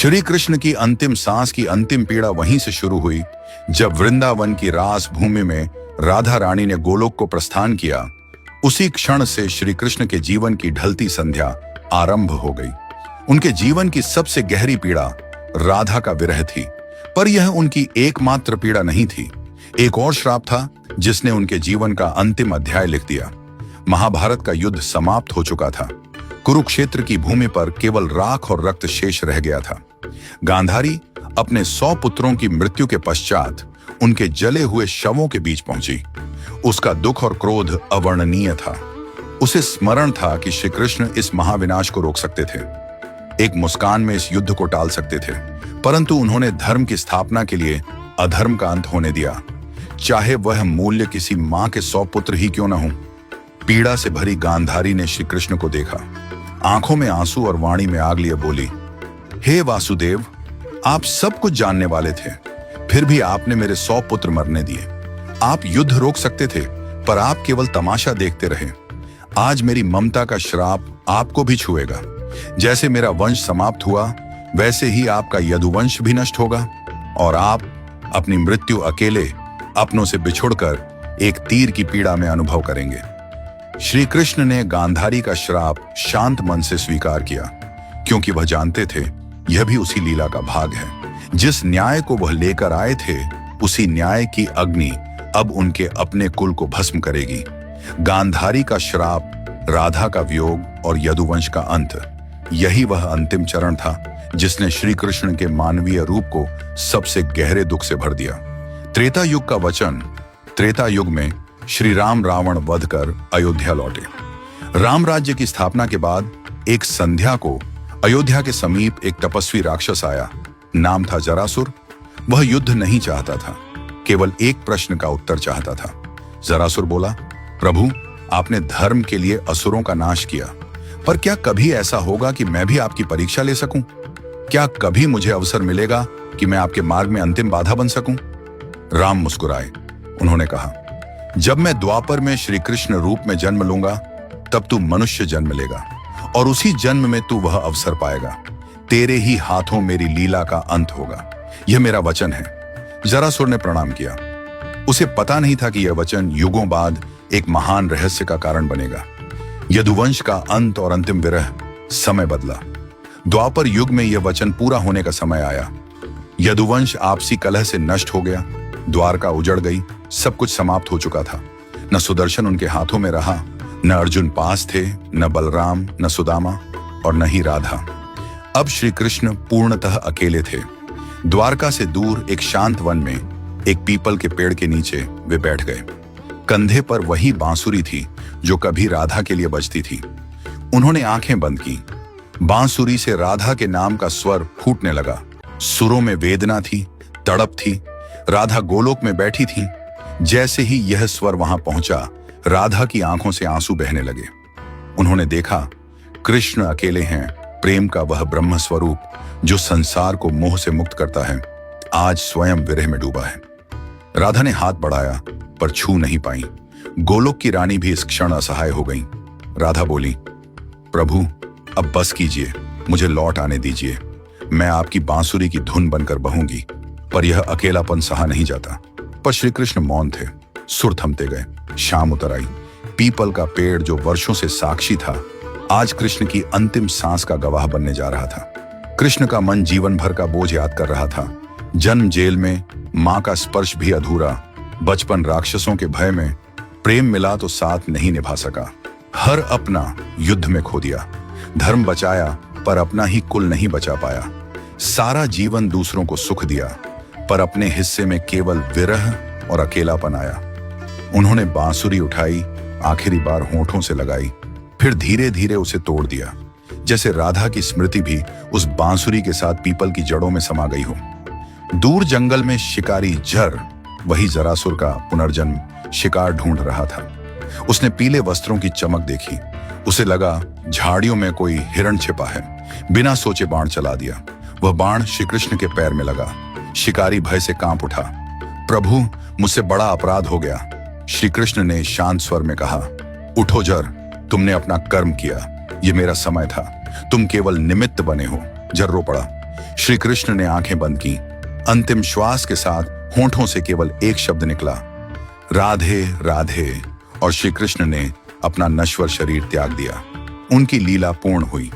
श्री कृष्ण की अंतिम सांस की अंतिम पीड़ा वहीं से शुरू हुई जब वृंदावन की रास भूमि में राधा रानी ने गोलोक को प्रस्थान किया। उसी क्षण से श्री कृष्ण के जीवन की ढलती संध्या आरंभ हो गई। उनके जीवन की सबसे गहरी पीड़ा राधा का विरह थी, पर यह उनकी एकमात्र पीड़ा नहीं थी। एक और श्राप था जिसने उनके जीवन का अंतिम अध्याय लिख दिया। महाभारत का युद्ध समाप्त हो चुका था। कुरुक्षेत्र की भूमि पर केवल राख और रक्त शेष रह गया था। गांधारी अपने 100 पुत्रों की मृत्यु के पश्चात उनके जले हुए शवों के बीच पहुंची। उसका दुख और क्रोध अवर्णनीय था। उसे स्मरण था कि श्री कृष्ण इस महाविनाश को रोक सकते थे, एक मुस्कान में इस युद्ध को टाल सकते थे, परंतु उन्होंने धर्म की स्थापना के लिए अधर्म का अंत होने दिया, चाहे वह मूल्य किसी मां के 100 पुत्र ही क्यों न हो। पीड़ा से भरी गांधारी ने श्री कृष्ण को देखा, आंखों में आंसू और वाणी में आग लिए बोली, हे वासुदेव, आप सब कुछ जानने वाले थे, फिर भी आपने मेरे 100 पुत्र मरने दिए। आप युद्ध रोक सकते थे, पर आप केवल तमाशा देखते रहे। आज मेरी ममता का श्राप आपको भी छुएगा। जैसे मेरा वंश समाप्त हुआ, वैसे ही आपका यदुवंश भी नष्ट होगा और आप अपनी मृत्यु अकेले अपनों से बिछुड़कर एक तीर की पीड़ा में अनुभव करेंगे। श्री कृष्ण ने गांधारी का श्राप शांत मन से स्वीकार किया, क्योंकि वह जानते थे यह भी उसी लीला का भाग है। जिस न्याय को वह लेकर आए थे, उसी न्याय की अग्नि अब उनके अपने कुल को भस्म करेगी। गांधारी का श्राप, राधा का वियोग और यदुवंश का अंत, यही वह अंतिम चरण था जिसने श्री कृष्ण के मानवीय रूप को सबसे गहरे दुख से भर दिया। त्रेता युग का वचन। त्रेता युग में श्री राम रावण वध कर अयोध्या लौटे। राम राज्य की स्थापना के बाद एक संध्या को अयोध्या के समीप एक तपस्वी राक्षस आया। नाम था जरासुर। वह युद्ध नहीं चाहता था, केवल एक प्रश्न का उत्तर चाहता था। जरासुर बोला, प्रभु, आपने धर्म के लिए असुरों का नाश किया, पर क्या कभी ऐसा होगा कि मैं भी आपकी परीक्षा ले सकूं? क्या कभी मुझे अवसर मिलेगा कि मैं आपके मार्ग में अंतिम बाधा बन सकूं? राम मुस्कुराए। उन्होंने कहा, जब मैं द्वापर में श्री कृष्ण रूप में जन्म लूंगा, तब तू मनुष्य जन्म लेगा और उसी जन्म में तू वह अवसर पाएगा। तेरे ही हाथों मेरी लीला का अंत होगा। यह मेरा वचन है। जरासुर ने प्रणाम किया। उसे पता नहीं था कि यह वचन युगों बाद एक महान रहस्य का कारण बनेगा। यदुवंश का अंत और अंतिम विरह। समय बदला। द्वापर युग में यह वचन पूरा होने का समय आया। यदुवंश आपसी कलह से नष्ट हो गया। द्वारका उजड़ गई। सब कुछ समाप्त हो चुका था। न सुदर्शन उनके हाथों में रहा, न अर्जुन पास थे, न बलराम, न सुदामा और न ही राधा। अब श्री कृष्ण पूर्णतः अकेले थे। द्वारका से दूर एक शांत वन में एक पीपल के पेड़ के नीचे वे बैठ गए। कंधे पर वही बांसुरी थी जो कभी राधा के लिए बजती थी। उन्होंने आंखें बंद की। बांसुरी से राधा के नाम का स्वर फूटने लगा। सुरों में वेदना थी, तड़प थी। राधा गोलोक में बैठी थी। जैसे ही यह स्वर वहां पहुंचा, राधा की आंखों से आंसू बहने लगे। उन्होंने देखा, कृष्ण अकेले हैं। प्रेम का वह ब्रह्म स्वरूप जो संसार को मोह से मुक्त करता है, आज स्वयं विरह में डूबा है। राधा ने हाथ बढ़ाया, पर छू नहीं पाई। गोलोक की रानी भी इस क्षण असहाय हो गई। राधा बोली, प्रभु, अब बस कीजिए, मुझे लौट आने दीजिए। मैं आपकी बांसुरी की धुन बनकर बहूंगी। पर यह अकेलापन सहा नहीं जाता। पर श्री कृष्ण मौन थे। सुर थमते गए। शाम उतर आई। पीपल का पेड़ जो वर्षों से साक्षी था, आज कृष्ण की अंतिम सांस का गवाह बनने जा रहा था। कृष्ण का मन जीवन भर का बोझ याद कर रहा था। जन्म जेल में, मां का स्पर्श भी अधूरा, बचपन राक्षसों के भय में, प्रेम मिला तो साथ नहीं निभा सका। हर अपना युद्ध में खो दिया। धर्म बचाया, पर अपना ही कुल नहीं बचा पाया। सारा जीवन दूसरों को सुख दिया, पर अपने हिस्से में केवल विरह और अकेलापन आया। उन्होंने बांसुरी उठाई, आखिरी बार होंठों से लगाई, फिर धीरे धीरे उसे तोड़ दिया, जैसे राधा की स्मृति भी उस बांसुरी के साथ पीपल की जड़ों में समा गई हो। दूर जंगल में शिकारी जर, वही जरासुर का पुनर्जन्म, शिकार ढूंढ रहा था। उसने पीले वस्त्रों की चमक देखी। उसे लगा झाड़ियों में कोई हिरण छिपा है। बिना सोचे बाण चला दिया। वह बाण श्री कृष्ण के पैर में लगा। शिकारी भय से कांप उठा। प्रभु, मुझसे बड़ा अपराध हो गया। श्री कृष्ण ने शांत स्वर में कहा, उठो जर, तुमने अपना कर्म किया। ये मेरा समय था, तुम केवल निमित्त बने हो। जर रो पड़ा। श्री कृष्ण ने आंखें बंद की। अंतिम श्वास के साथ होंठों से केवल एक शब्द निकला, राधे राधे, और श्री कृष्ण ने अपना नश्वर शरीर त्याग दिया। उनकी लीला पूर्ण हुई।